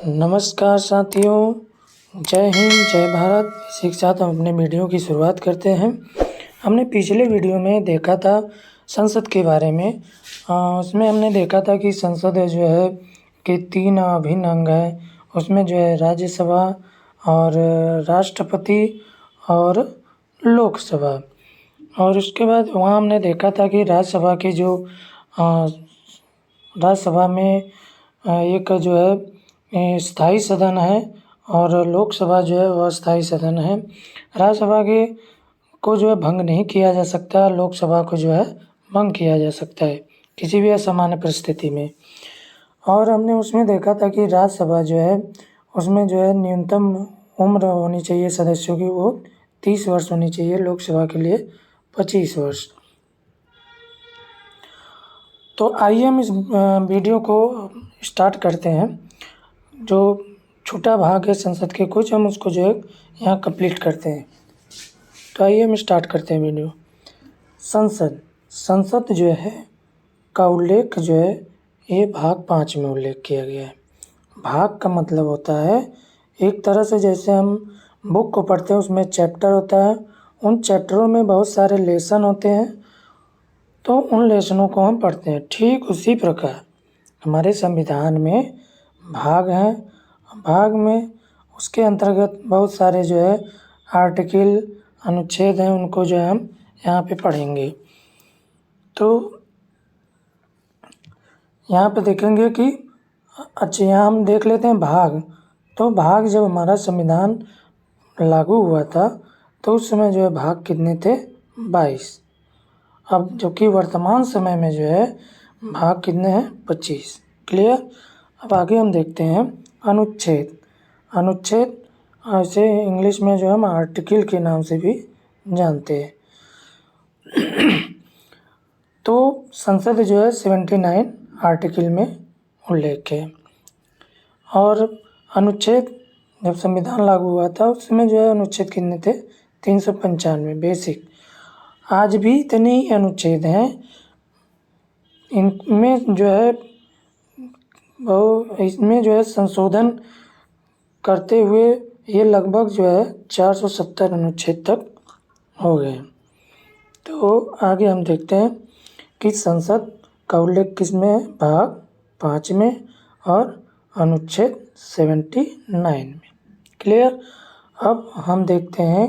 नमस्कार साथियों, जय हिंद जय भारत। इसी के साथ हम अपने वीडियो की शुरुआत करते हैं। हमने पिछले वीडियो में देखा था संसद के बारे में। उसमें हमने देखा था कि संसद जो है कि 3 अभिन्न अंग है। उसमें जो है राज्यसभा और राष्ट्रपति और लोकसभा। और उसके बाद वहाँ हमने देखा था कि राज्यसभा की जो राज्यसभा में एक जो है स्थायी सदन है और लोकसभा जो है वह अस्थायी सदन है। राज्यसभा के को जो है भंग नहीं किया जा सकता, लोकसभा को जो है भंग किया जा सकता है किसी भी असामान्य परिस्थिति में। और हमने उसमें देखा था कि राज्यसभा जो है उसमें जो है न्यूनतम उम्र होनी चाहिए सदस्यों की, वो 30 वर्ष होनी चाहिए। लोकसभा के लिए 25 वर्ष। तो आइए हम इस वीडियो को स्टार्ट करते हैं। जो छोटा भाग है संसद के कुछ, हम उसको जो है यहाँ कंप्लीट करते हैं। तो आइए हम स्टार्ट करते हैं वीडियो। संसद जो है का उल्लेख जो है ये भाग 5 में उल्लेख किया गया है। भाग का मतलब होता है एक तरह से जैसे हम बुक को पढ़ते हैं उसमें चैप्टर होता है, उन चैप्टरों में बहुत सारे लेसन होते हैं, तो उन लेसनों को हम पढ़ते हैं। ठीक उसी प्रकार हमारे संविधान में भाग हैं। भाग में उसके अंतर्गत बहुत सारे जो है आर्टिकल अनुच्छेद हैं, उनको जो है हम यहाँ पे पढ़ेंगे। तो यहाँ पे देखेंगे कि अच्छा, यहाँ हम देख लेते हैं भाग। तो भाग जब हमारा संविधान लागू हुआ था तो उस समय जो है भाग कितने थे? 22। अब जबकि वर्तमान समय में जो है भाग कितने हैं? 25। क्लियर। अब आगे हम देखते हैं अनुच्छेद ऐसे इंग्लिश में जो हम आर्टिकल के नाम से भी जानते हैं। तो संसद जो है 79 आर्टिकल में उल्लेख है। और अनुच्छेद जब संविधान लागू हुआ था उसमें जो है अनुच्छेद कितने थे? 395 बेसिक। आज भी इतने ही अनुच्छेद हैं। इनमें जो है संशोधन करते हुए ये लगभग जो है 470 अनुच्छेद तक हो गए। तो आगे हम देखते हैं कि संसद का उल्लेख किस में है? भाग 5 में और अनुच्छेद 79 में। क्लियर। अब हम देखते हैं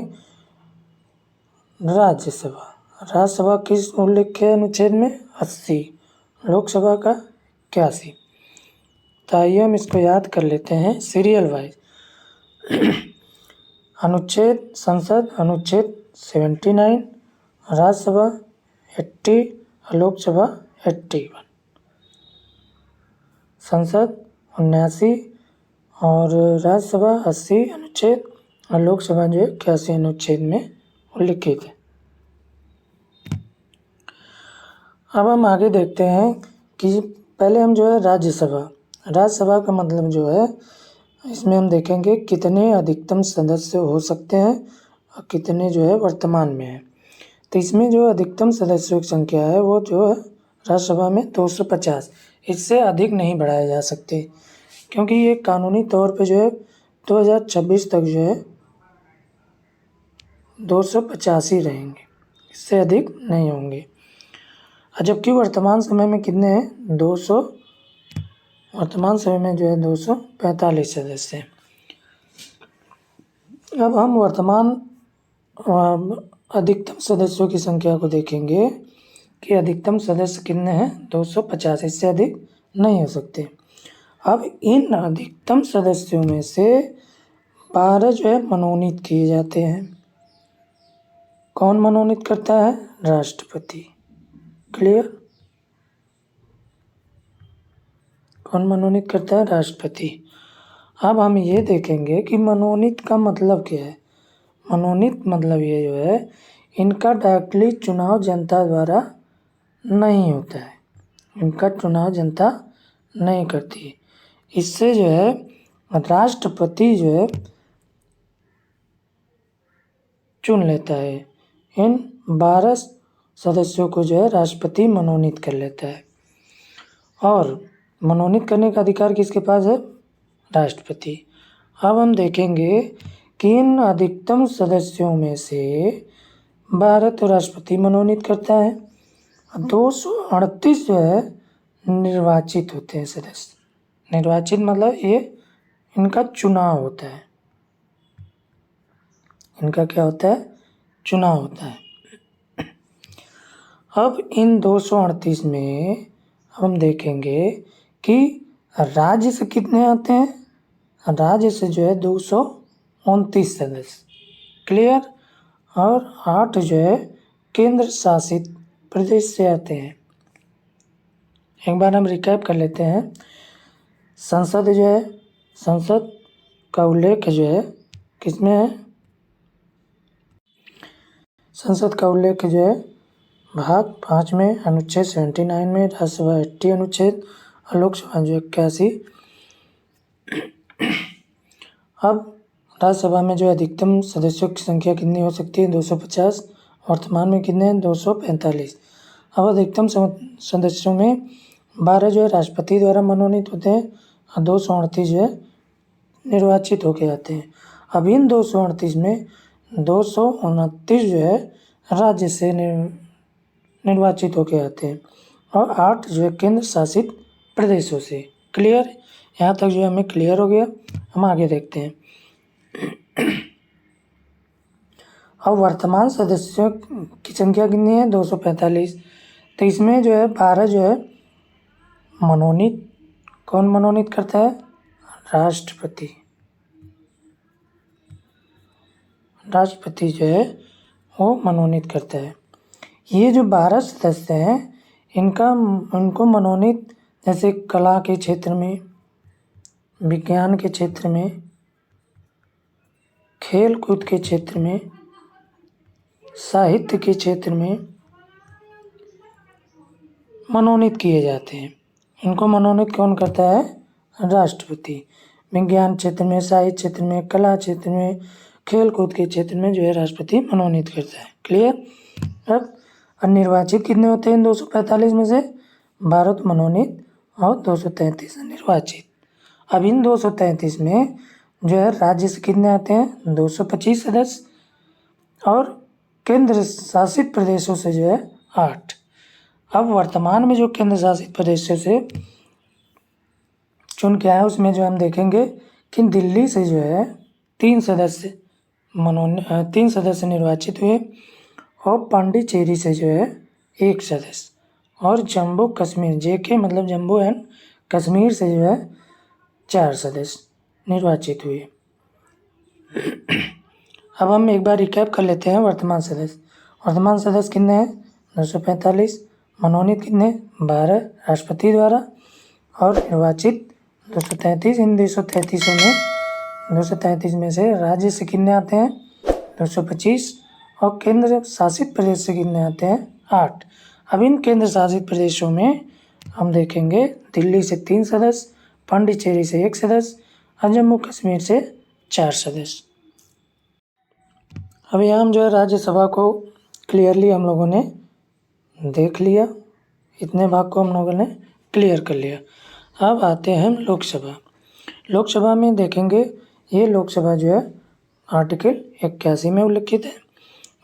राज्यसभा किस उल्लेख है अनुच्छेद में? 80। लोकसभा का 81। तो आइए हम इसको याद कर लेते हैं सीरियल वाइज। संसद अनुच्छेद 79, राज्यसभा 80, लोकसभा 81। संसद 79 और राज्यसभा 80 अनुच्छेद और लोकसभा जो है 81 अनुच्छेद में उल्लिखित है। अब हम आगे देखते हैं कि पहले हम जो है राज्यसभा का मतलब जो है इसमें हम देखेंगे कितने अधिकतम सदस्य हो सकते हैं और कितने जो है वर्तमान में है। तो इसमें जो अधिकतम सदस्यों की संख्या है वो जो है राज्यसभा में 250। इससे अधिक नहीं बढ़ाए जा सकते क्योंकि ये कानूनी तौर पे जो है 2026 तक जो है 250 ही रहेंगे, इससे अधिक नहीं होंगे। जबकि वर्तमान समय में कितने हैं? 200। वर्तमान समय में जो है 245 सदस्य हैं। अब हम वर्तमान अधिकतम सदस्यों की संख्या को देखेंगे कि अधिकतम सदस्य कितने हैं? 250। इससे अधिक नहीं हो सकते। अब इन अधिकतम सदस्यों में से 12 जो है मनोनीत किए जाते हैं। कौन मनोनीत करता है? राष्ट्रपति। क्लियर। कौन मनोनीत करता है? राष्ट्रपति। अब हम ये देखेंगे कि मनोनीत का मतलब क्या है। मनोनीत मतलब ये जो है इनका डायरेक्टली चुनाव जनता द्वारा नहीं होता है, इनका चुनाव जनता नहीं करती है। इससे जो है राष्ट्रपति जो है चुन लेता है। इन 12 सदस्यों को जो है राष्ट्रपति मनोनीत कर लेता है। और मनोनीत करने का अधिकार किसके पास है? राष्ट्रपति। अब हम देखेंगे कि इन अधिकतम सदस्यों में से भारत राष्ट्रपति मनोनीत करता है। 238 जो है निर्वाचित होते हैं सदस्य। निर्वाचित मतलब ये इनका चुनाव होता है। इनका क्या होता है? चुनाव होता है। अब इन 238 में हम देखेंगे कि राज्य से कितने आते हैं। राज्य से जो है 229 सदस्य। क्लियर। और 8 जो है केंद्र शासित प्रदेश से आते हैं। एक बार हम रिकैप कर लेते हैं। संसद जो है, संसद का उल्लेख जो है किसमें है? संसद का उल्लेख जो है भाग 5 में, अनुच्छेद 79 में, राज्यसभा 80 अनुच्छेद और लोकसभा जो 81। अब राज्यसभा में जो अधिकतम सदस्यों की संख्या कितनी हो सकती है? 250। वर्तमान में कितने हैं? 245। अब अधिकतम सदस्यों में 12 जो है राष्ट्रपति द्वारा मनोनीत होते हैं और 238 जो है निर्वाचित होके आते हैं। अब इन 238 में 229 जो है राज्य से निर्वाचित होके आते हैं और 8 जो है केंद्र शासित प्रदेशों से। क्लियर। यहाँ तक जो है हमें क्लियर हो गया। हम आगे देखते हैं। अब वर्तमान सदस्यों की संख्या कितनी है? 245। तो इसमें जो है 12 जो है मनोनीत। कौन मनोनीत करता है? राष्ट्रपति। राष्ट्रपति जो है वो मनोनीत करता है। ये जो 12 सदस्य हैं इनको मनोनीत जैसे कला के क्षेत्र में, विज्ञान के क्षेत्र में, खेल कूद के क्षेत्र में, साहित्य के क्षेत्र में मनोनीत किए जाते हैं। इनको मनोनीत कौन करता है? राष्ट्रपति। विज्ञान क्षेत्र में, साहित्य क्षेत्र में, कला क्षेत्र में, खेल कूद के क्षेत्र में जो है राष्ट्रपति मनोनीत करता है। क्लियर। अब निर्वाचित कितने होते हैं? 245 में से 12 मनोनीत और 233 निर्वाचित। अब इन 233 में जो है राज्य से कितने आते हैं? 225 सदस्य और केंद्र शासित प्रदेशों से जो है 8। अब वर्तमान में जो केंद्र शासित प्रदेशों से चुन के आए उसमें जो हम देखेंगे कि दिल्ली से जो है 3 सदस्य निर्वाचित हुए और पांडिचेरी से जो है 1 सदस्य और जम्मू कश्मीर JK मतलब जम्मू एंड कश्मीर से जो है 4 सदस्य निर्वाचित हुए। अब हम एक बार रिकैप कर लेते हैं वर्तमान सदस्य। वर्तमान सदस्य कितने हैं? 245। मनोनीत कितने? 12 राष्ट्रपति द्वारा और निर्वाचित 233। इन 233 में से राज्य से कितने आते हैं? 225 और केंद्र शासित प्रदेश से कितने आते हैं? 8। अब इन केंद्र शासित प्रदेशों में हम देखेंगे दिल्ली से 3 सदस्य, पांडिचेरी से 1 सदस्य और जम्मू कश्मीर से 4 सदस्य। अब यहाँ हम जो है राज्यसभा को क्लियरली हम लोगों ने देख लिया। इतने भाग को हम लोगों ने क्लियर कर लिया। अब आते हैं हम लोकसभा। लोकसभा में देखेंगे ये लोकसभा जो है आर्टिकल 81 में उल्लिखित है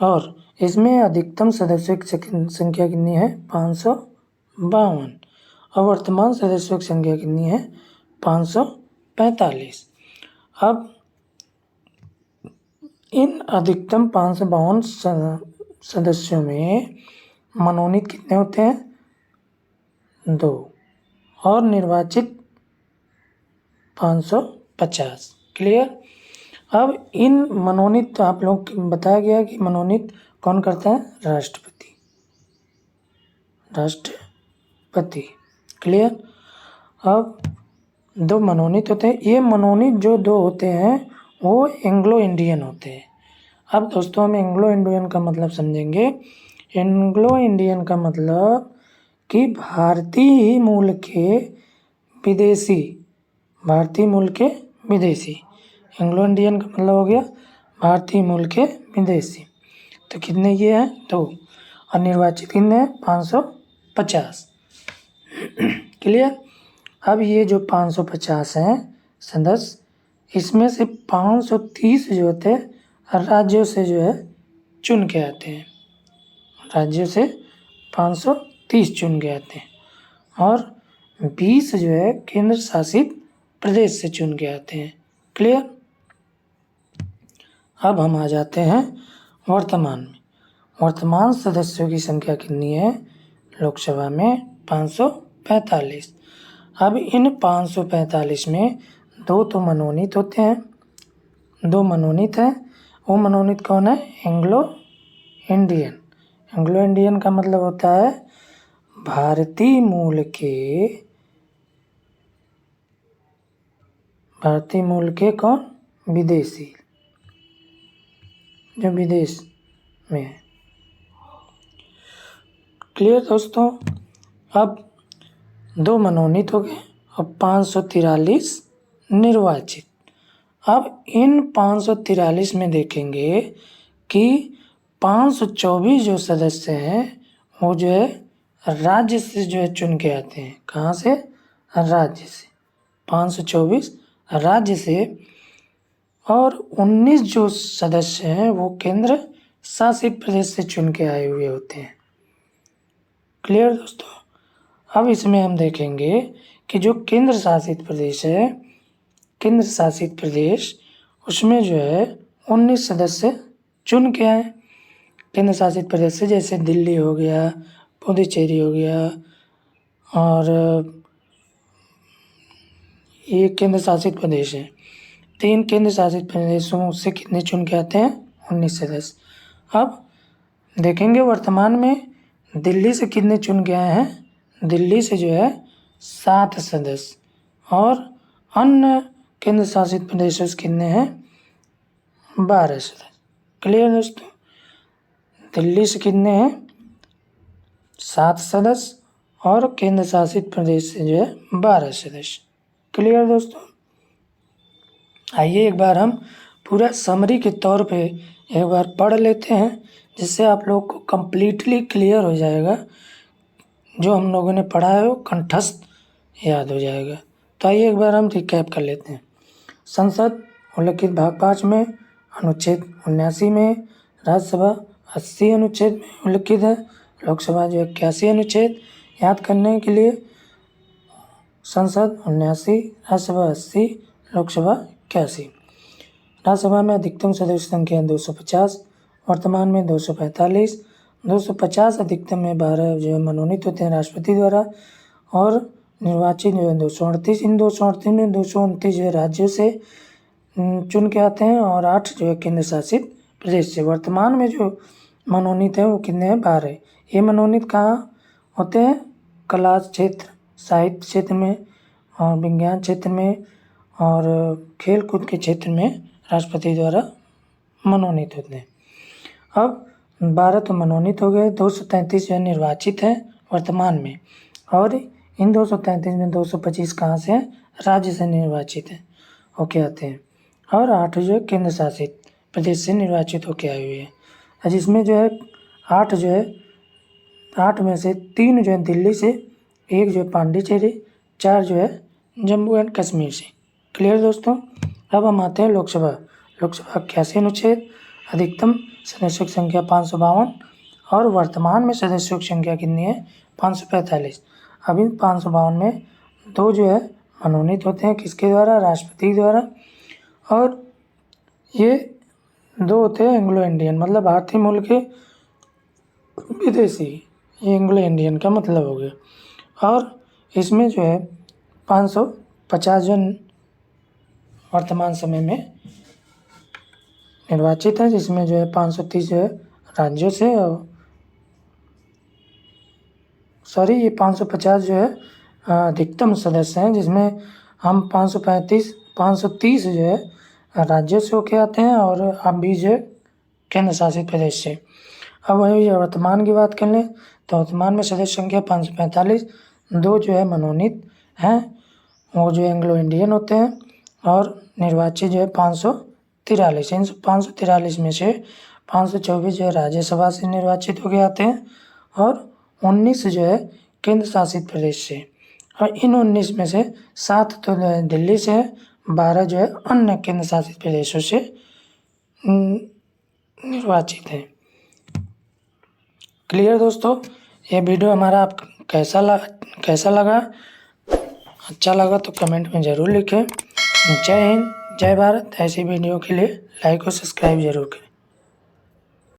और इसमें अधिकतम सदस्यों की संख्या कितनी है? 552 और वर्तमान सदस्यों की संख्या कितनी है? 545। अब इन अधिकतम 552 सदस्यों में मनोनीत कितने होते हैं? 2 और निर्वाचित 550। क्लियर। अब इन मनोनीत आप लोग बताया गया कि मनोनीत कौन करता है? राष्ट्रपति। राष्ट्रपति। क्लियर। अब 2 मनोनीत होते हैं। ये मनोनीत जो 2 होते हैं वो एंग्लो इंडियन होते हैं। अब दोस्तों हम एंग्लो इंडियन का मतलब समझेंगे। एंग्लो इंडियन का मतलब कि भारतीय मूल के विदेशी। भारतीय मूल के विदेशी। एंग्लो इंडियन का मतलब हो गया भारतीय मूल के विदेशी। तो कितने ये हैं? 2 और निर्वाचित कितने हैं? 550। क्लियर। अब ये जो 550 हैं सदस्य, इसमें से 530 जो होते हैं राज्यों से जो है चुन के आते हैं, राज्यों से 530 चुन के आते हैं और 20 जो है केंद्र शासित प्रदेश से चुन के आते हैं। क्लियर। अब हम आ जाते हैं वर्तमान में। वर्तमान सदस्यों की संख्या कितनी है लोकसभा में? 545। अब इन 545 में 2 तो मनोनीत होते हैं, 2 मनोनीत हैं। वो मनोनीत कौन है? Anglo Indian. एंग्लो इंडियन का मतलब होता है भारतीय मूल के कौन? विदेशी, जो विदेश में है। क्लियर दोस्तों। अब 2 मनोनीत हो गए और 543 निर्वाचित। अब इन 543 में देखेंगे कि 524 जो सदस्य हैं वो जो है राज्य से जो है चुन के आते हैं। कहाँ से? राज्य से। 524 राज्य से और 19 जो सदस्य हैं वो केंद्र शासित प्रदेश से चुन के आए हुए होते हैं। क्लियर दोस्तों। अब इसमें हम देखेंगे कि जो केंद्र शासित प्रदेश है, केंद्र शासित प्रदेश, उसमें जो है 19 सदस्य चुन के आए केंद्र शासित प्रदेश से। जैसे दिल्ली हो गया, पुडुचेरी हो गया, और ये केंद्र शासित प्रदेश है। 3 केंद्र शासित प्रदेशों से कितने चुन के आते हैं? 19 सदस्य। अब देखेंगे वर्तमान में दिल्ली से कितने चुन के आए हैं? दिल्ली से जो है 7 सदस्य और अन्य केंद्र शासित प्रदेशों से कितने हैं? 12 सदस्य। क्लियर दोस्तों। दिल्ली से कितने हैं? 7 सदस्य और केंद्र शासित प्रदेश से जो है 12 सदस्य। क्लियर दोस्तों। आइए एक बार हम पूरा समरी के तौर पे एक बार पढ़ लेते हैं, जिससे आप लोग को कम्प्लीटली क्लियर हो जाएगा। जो हम लोगों ने पढ़ा है वो कंठस्थ याद हो जाएगा। तो आइए एक बार हम रिकैप कर लेते हैं। संसद उल्लिखित भाग 5 में, अनुच्छेद 79 में, राज्यसभा 80 अनुच्छेद में उल्लिखित है, लोकसभा जो 81 अनुच्छेद। याद करने के लिए संसद 79, राज्यसभा 80, लोकसभा 81। राज्यसभा में अधिकतम सदस्य संख्या 250, वर्तमान में 245। 250 अधिकतम में 12 जो है मनोनीत होते हैं राष्ट्रपति द्वारा और निर्वाचित जो है 238। इन 238 में 229 जो है राज्यों से चुन के आते हैं और 8 जो है केंद्र शासित प्रदेश से। वर्तमान में जो मनोनीत है वो कितने हैं? 12। ये मनोनीत कहाँ होते हैं? कला क्षेत्र, साहित्य क्षेत्र में और विज्ञान क्षेत्र में और खेल कूद के क्षेत्र में राष्ट्रपति द्वारा मनोनीत होते हैं। अब 12 तो मनोनीत हो गए, 233 जो है निर्वाचित हैं वर्तमान में, और इन 233 में 225 कहाँ से हैं? राज्य से निर्वाचित हैं होके आते हैं और 8 जो है केंद्र शासित प्रदेश से निर्वाचित होके आए हुए हैं। जिसमें जो है 8 जो है 8 में से 3 जो है दिल्ली से, 1 जो है पांडिचेरी, 4 जो है जम्मू एंड कश्मीर से। क्लियर दोस्तों। अब हम आते हैं लोकसभा। लोकसभा 81 अनुच्छेद, अधिकतम सदस्यों की संख्या 552 और वर्तमान में सदस्यों की संख्या कितनी है? 545। अब इन 552 में 2 जो है मनोनीत होते हैं, किसके द्वारा? राष्ट्रपति द्वारा, और ये 2 होते हैं एंग्लो इंडियन, मतलब भारतीय मूल के विदेशी। ये एंग्लो इंडियन का मतलब हो गया। और इसमें जो है 550 जन वर्तमान समय में निर्वाचित है, जिसमें जो है 530 जो है राज्यों से, और ये 550 जो है अधिकतम सदस्य हैं, जिसमें हम 530 जो है राज्यों से होके आते हैं और आप भी जो है केंद्र शासित प्रदेश से। अब वही वर्तमान की बात कर लें तो वर्तमान में सदस्य संख्या 545, 2 जो है मनोनीत हैं, वो जो एंग्लो इंडियन होते हैं, और निर्वाचित जो है 543। इन 543 में से 524 जो है राज्यसभा से निर्वाचित होके आते हैं और 19 जो है केंद्र शासित प्रदेश से। और इन 19 में से 7 तो दिल्ली से है, 12 जो है अन्य केंद्र शासित प्रदेशों से निर्वाचित हैं। क्लियर दोस्तों, ये वीडियो हमारा आप कैसा लगा? अच्छा लगा तो कमेंट में ज़रूर लिखें। जय हिंद, जय भारत। ऐसी वीडियो के लिए लाइक और सब्सक्राइब जरूर करें।